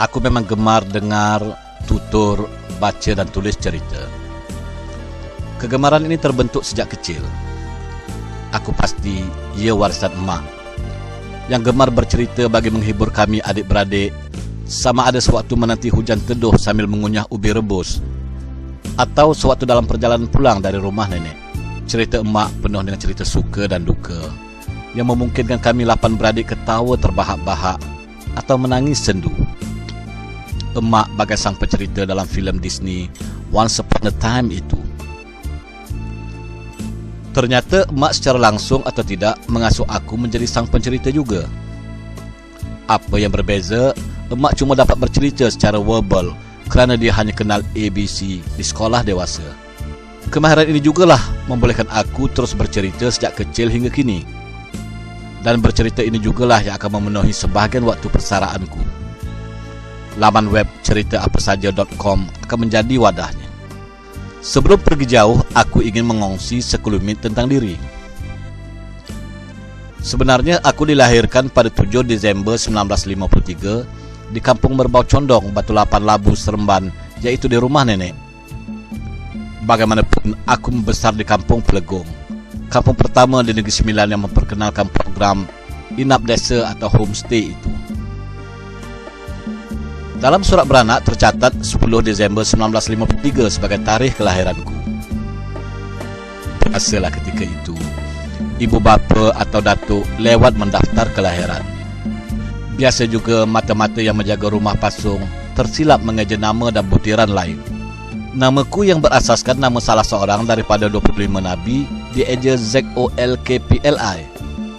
Aku memang gemar dengar, tutur, baca dan tulis cerita. Kegemaran ini terbentuk sejak kecil. Aku pasti ia warisan emak yang gemar bercerita bagi menghibur kami adik-beradik, sama ada sewaktu menanti hujan teduh sambil mengunyah ubi rebus, atau sewaktu dalam perjalanan pulang dari rumah nenek. Cerita emak penuh dengan cerita suka dan duka yang memungkinkan kami 8 beradik ketawa terbahak-bahak atau menangis sendu. Emak bagai sang pencerita dalam filem Disney Once Upon a Time itu. Ternyata emak secara langsung atau tidak mengasuh aku menjadi sang pencerita juga. Apa yang berbeza, emak cuma dapat bercerita secara verbal kerana dia hanya kenal ABC di sekolah dewasa. Kemahiran ini jugalah membolehkan aku terus bercerita sejak kecil hingga kini. Dan bercerita ini jugalah yang akan memenuhi sebahagian waktu persaraanku. Laman web ceritaapasaja.com akan menjadi wadahnya. Sebelum pergi jauh, aku ingin mengongsi sekelumit tentang diri. Sebenarnya aku dilahirkan pada 7 Desember 1953 di Kampung Merbau Condong, Batu Lapan, Labu, Seremban, yaitu di rumah nenek. Bagaimanapun, aku membesar di Kampung Pelegong, kampung pertama di Negeri Sembilan yang memperkenalkan program inap desa atau homestay itu. Dalam surat beranak tercatat 10 Desember 1953 sebagai tarikh kelahiranku. Biasalah ketika itu, ibu bapa atau datuk lewat mendaftar kelahiran. Biasa juga mata-mata yang menjaga rumah pasung tersilap mengeja nama dan butiran lain. Namaku yang berasaskan nama salah seorang daripada 25 nabi dieja ZOLKPLI,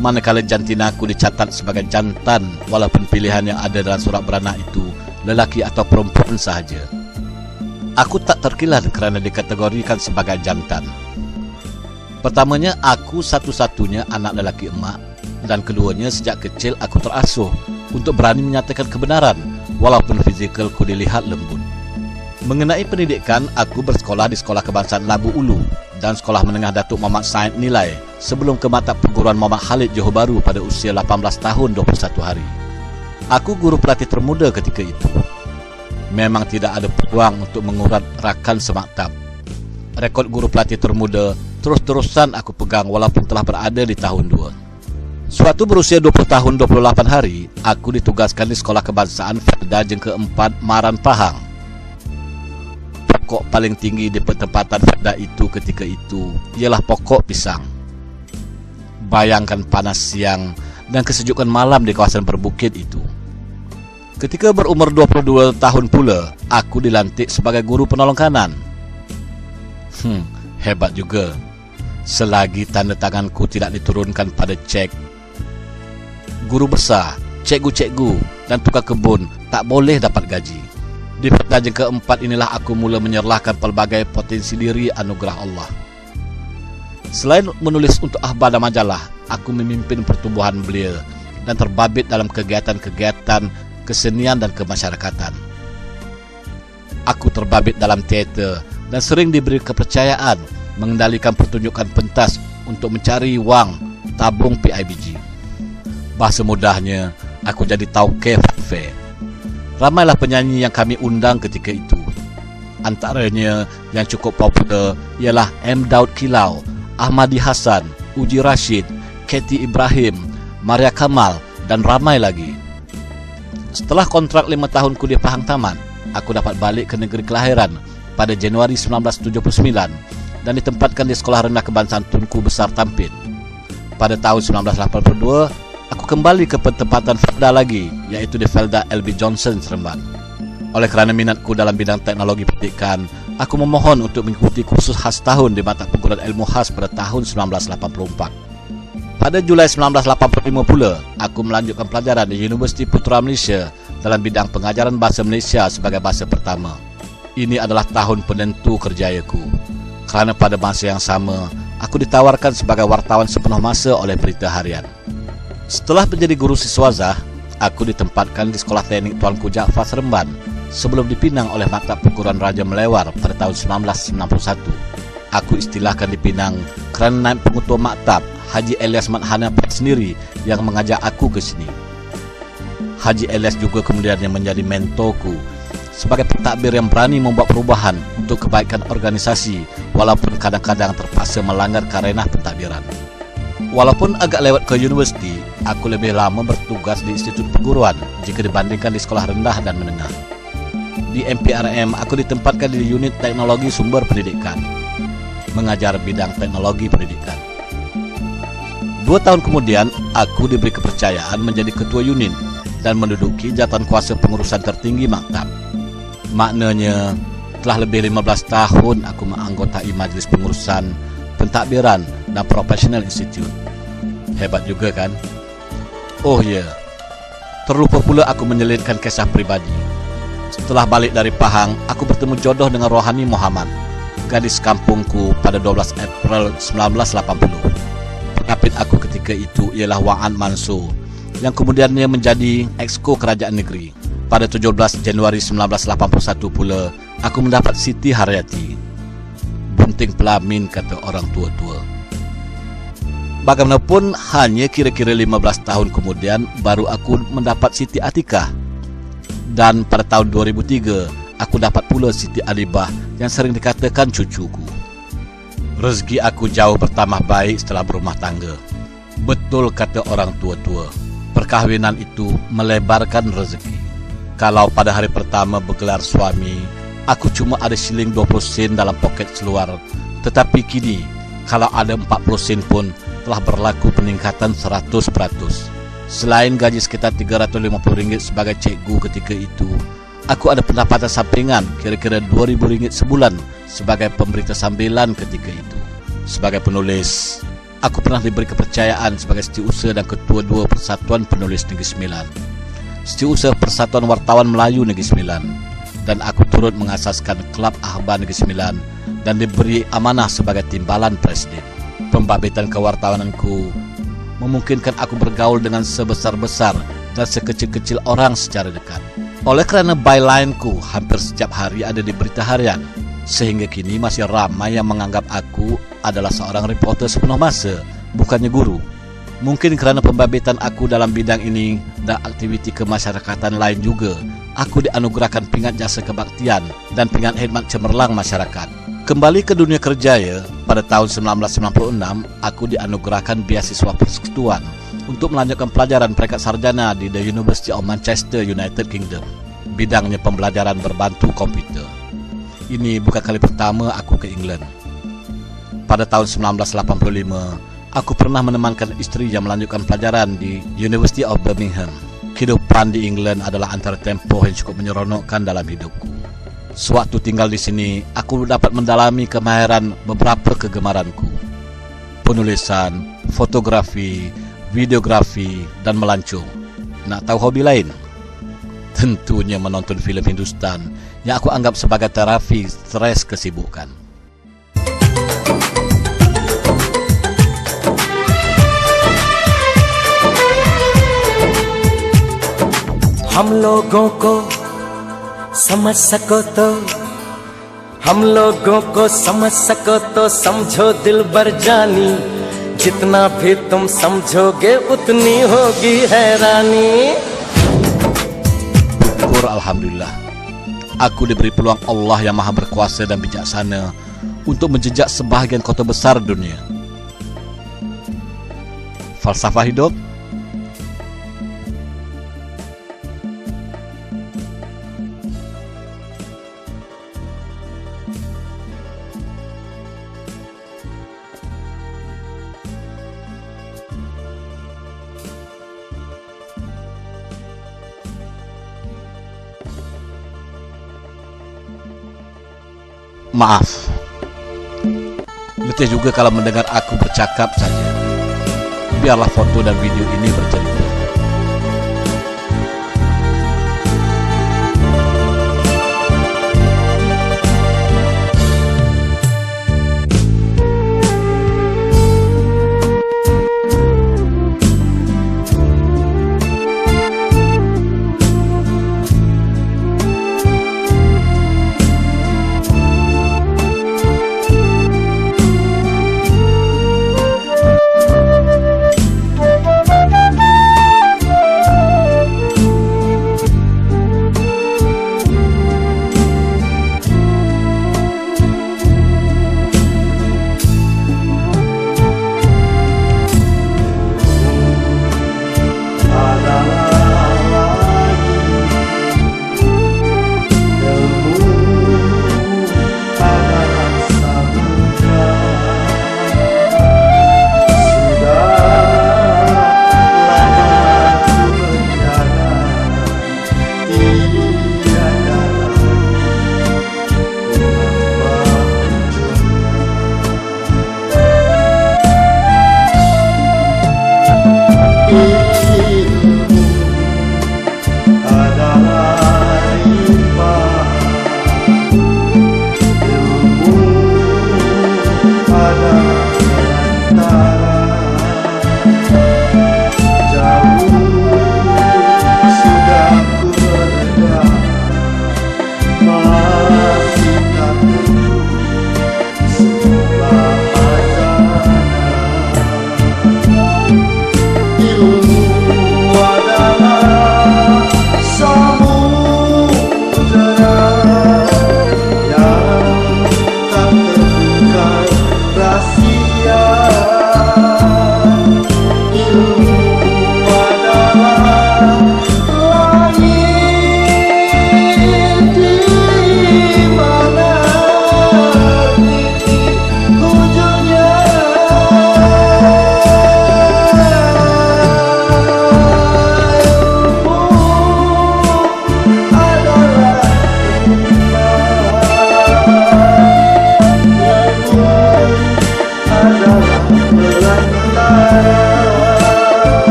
manakala jantinaku dicatat sebagai jantan walaupun pilihan yang ada dalam surat beranak itu lelaki atau perempuan sahaja. Aku tak terkilan kerana dikategorikan sebagai jantan. Pertamanya, aku satu-satunya anak lelaki emak, dan keduanya sejak kecil aku terasuh untuk berani menyatakan kebenaran walaupun fizikalku dilihat lembut. Mengenai pendidikan, aku bersekolah di Sekolah Kebangsaan Labu Ulu dan Sekolah Menengah Datuk Muhammad Said Nilai sebelum ke Mata Perguruan Muhammad Khalid Johor Bahru pada usia 18 tahun 21 hari. Aku guru pelatih termuda ketika itu. Memang tidak ada peluang untuk mengurat rakan semaktab. Rekod guru pelatih termuda terus-terusan aku pegang walaupun telah berada di tahun 2. Suatu berusia 20 tahun 28 hari, aku ditugaskan di Sekolah Kebangsaan Darjah ke-4 Maran Pahang. Pokok paling tinggi di pertempatan Farda itu ketika itu ialah pokok pisang. Bayangkan panas siang dan kesejukan malam di kawasan berbukit itu. Ketika berumur 22 tahun pula, aku dilantik sebagai guru penolong kanan. Hebat juga. Selagi tanda tanganku tidak diturunkan pada cek, guru besar, cikgu-cikgu dan tukang kebun tak boleh dapat gaji. Di Darjah ke-4 inilah aku mula menyerlahkan pelbagai potensi diri anugerah Allah. Selain menulis untuk akhbar dan majalah, aku memimpin pertubuhan belia dan terbabit dalam kegiatan-kegiatan kesenian dan kemasyarakatan. Aku terbabit dalam teater dan sering diberi kepercayaan mengendalikan pertunjukan pentas untuk mencari wang tabung PIBG. Bahasa mudahnya, aku jadi tauke fanfare. Ramailah penyanyi yang kami undang ketika itu. Antaranya yang cukup popular ialah M. Daud Kilau, Ahmadi Hassan, Uji Rashid, Katie Ibrahim, Maria Kamal dan ramai lagi. Setelah kontrak 5 tahun kuliah Pahang tamat, aku dapat balik ke negeri kelahiran pada Januari 1979 dan ditempatkan di Sekolah Rendah Kebangsaan Tunku Besar Tampin. Pada tahun 1982, aku kembali ke penempatan Felda lagi, iaitu di Felda LB Johnson, Seremban. Oleh kerana minatku dalam bidang teknologi pendidikan, aku memohon untuk mengikuti kursus khas tahun di Mata Perguruan Ilmu Khas pada tahun 1984. Pada Julai 1985 pula, aku melanjutkan pelajaran di Universiti Putra Malaysia dalam bidang pengajaran bahasa Malaysia sebagai bahasa pertama. Ini adalah tahun penentu kerjayaku, kerana pada masa yang sama, aku ditawarkan sebagai wartawan sepenuh masa oleh Berita Harian. Setelah menjadi guru siswazah, aku ditempatkan di Sekolah Teknik Tuanku Jaafar Seremban sebelum dipinang oleh Maktab Perguruan Raja Melewar pada tahun 1991. Aku istilahkan dipinang kerana naib pengetua maktab Haji Elias Mat Hanafi sendiri yang mengajak aku ke sini. Haji Elias juga kemudian yang menjadi mentorku sebagai pentadbir yang berani membuat perubahan untuk kebaikan organisasi walaupun kadang-kadang terpaksa melanggar karenah pentadbiran. Walaupun agak lewat ke universiti, aku lebih lama bertugas di institut perguruan jika dibandingkan di sekolah rendah dan menengah. Di MPRM, aku ditempatkan di unit teknologi sumber pendidikan, mengajar bidang teknologi pendidikan. 2 tahun kemudian, aku diberi kepercayaan menjadi ketua unit dan menduduki jawatan kuasa pengurusan tertinggi maktab. Maknanya, telah lebih 15 tahun aku menganggotai majlis pengurusan, pentadbiran dan Professional Institute. Hebat juga kan? Oh ya, terlupa pula aku menyelitkan kisah pribadi. Setelah balik dari Pahang, aku bertemu jodoh dengan Rohani Muhammad, gadis kampungku pada 12 April 1980. Pengapit aku ketika itu ialah Wa'an Mansur, yang kemudiannya menjadi exco kerajaan negeri. Pada 17 Januari 1981 pula, aku mendapat Siti Haryati. Bunting pelamin, kata orang tua-tua. Bagaimanapun, hanya kira-kira 15 tahun kemudian baru aku mendapat Siti Atikah. Dan pada tahun 2003, aku dapat pula Siti Alibah yang sering dikatakan cucuku. Rezeki aku jauh bertambah baik setelah berumah tangga. Betul kata orang tua-tua, perkahwinan itu melebarkan rezeki. Kalau pada hari pertama bergelar suami, aku cuma ada shilling 20 sen dalam poket seluar. Tetapi kini, kalau ada 40 sen pun telah berlaku peningkatan 100%. Selain gaji sekitar RM350 sebagai cikgu ketika itu, aku ada pendapatan sampingan kira-kira RM2,000 sebulan sebagai pemberita sambilan ketika itu. Sebagai penulis, aku pernah diberi kepercayaan sebagai setiausaha dan ketua 2 Persatuan Penulis Negeri Sembilan, Setiausaha Persatuan Wartawan Melayu Negeri Sembilan, dan aku turut mengasaskan Kelab Ahbar Negeri Sembilan dan diberi amanah sebagai timbalan Presiden. Pembabit kewartawananku memungkinkan aku bergaul dengan sebesar-besar dan sekecil-kecil orang secara dekat. Oleh kerana byline-ku hampir setiap hari ada di Berita Harian, sehingga kini masih ramai yang menganggap aku adalah seorang reporter sepenuh masa, bukannya guru. Mungkin kerana pembabitan aku dalam bidang ini dan aktiviti kemasyarakatan lain juga, aku dianugerahkan pingat jasa kebaktian dan pingat khidmat cemerlang masyarakat. Kembali ke dunia kerja ya, pada tahun 1996, aku dianugerahkan beasiswa persekutuan untuk melanjutkan pelajaran peringkat sarjana di The University of Manchester, United Kingdom. Bidangnya pembelajaran berbantu komputer. Ini bukan kali pertama aku ke England. Pada tahun 1985, aku pernah menemankan isteri yang melanjutkan pelajaran di University of Birmingham. Kehidupan di England adalah antara tempoh yang cukup menyeronokkan dalam hidupku. Sewaktu tinggal di sini, aku dapat mendalami kemahiran beberapa kegemaranku. Penulisan, fotografi, videografi, dan melancong. Nak tahu hobi lain? Tentunya menonton filem Hindustan yang aku anggap sebagai terapi stres kesibukan. हम लोगों को समझ सको तो, हम लोगों को समझ सको तो समझो दिलबर जानी, जितना भी तुम समझोगे उतनी होगी हैरानी. Syukur Alhamdulillah, Aku diberi peluang Allah yang maha berkuasa dan bijaksana untuk menjejak sebahagian kota besar dunia. Falsafah hidup. Maaf, letih juga kalau mendengar aku bercakap saja. Biarlah foto dan video ini bercerita.